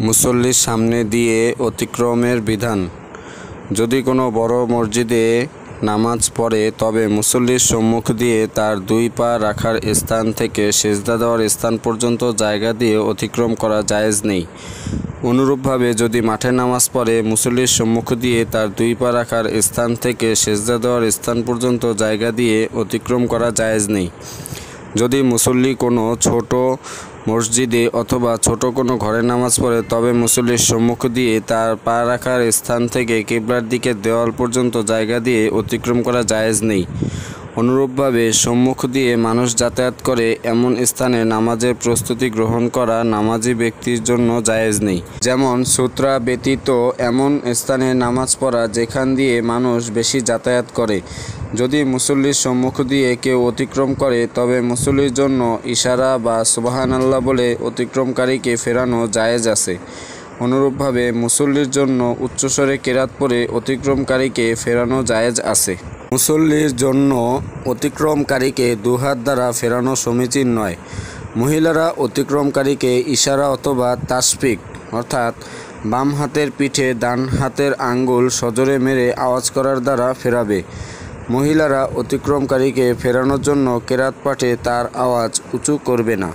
মুসল্লির সামনে দিয়ে অতিক্রমের বিধান। যদি কোনো বড় মসজিদে নামাজ পড়ে তবে মুসল্লির সম্মুখ দিয়ে তার দুই পা রাখার স্থান থেকে সিজদা দেওয়ার স্থান পর্যন্ত জায়গা দিয়ে অতিক্রম করা জায়েজ নেই। অনুরূপভাবে যদি মাঠে নামাজ পড়ে মুসল্লির সম্মুখ দিয়ে তার দুই পা রাখার স্থান থেকে সিজদা দেওয়ার স্থান পর্যন্ত জায়গা দিয়ে অতিক্রম করা জায়েজ নেই। যদি মুসল্লি কোনো ছোট মসজিদে অথবা ছোট কোনো ঘরে নামাজ পড়ে তবে মুসল্লির সম্মুখ দিয়ে তার পা রাখার স্থান থেকে কিবলার দিকে দেওয়াল পর্যন্ত জায়গা দিয়ে অতিক্রম করা জায়েজ নেই। অনুরূপভাবে সম্মুখ দিয়ে মানুষ যাতায়াত করে এমন স্থানে নামাজের প্রস্তুতি গ্রহণ করা নামাজি ব্যক্তির জন্য জায়েজ নেই। যেমন সুতরা ব্যতীত এমন স্থানে নামাজ পড়া যেখান দিয়ে মানুষ বেশি যাতায়াত করে। যদি মুসল্লির সম্মুখ দিয়ে কেউ অতিক্রম করে তবে মুসল্লির জন্য ইশারা বা সুবহানাল্লাহ বলে অতিক্রমকারীকে ফেরানো জায়েজ আছে। অনুরূপভাবে মুসল্লির জন্য উচ্চস্বরে কেরাত পড়ে অতিক্রমকারীকে ফেরানো জায়েজ আছে। মুসল্লির জন্য অতিক্রমকারীকে দুহাত দ্বারা ফেরানো সমীচীন নয়। মহিলারা অতিক্রমকারীকে ইশারা অথবা তাসফিক অর্থাৎ বাম হাতের পিঠে ডান হাতের আঙ্গুল সজোরে মেরে আওয়াজ করার দ্বারা ফেরাবে। মহিলারা অতিক্রমকারীকে ফেরানোর জন্য কেরাত পাঠে তার আওয়াজ উঁচু করবে না।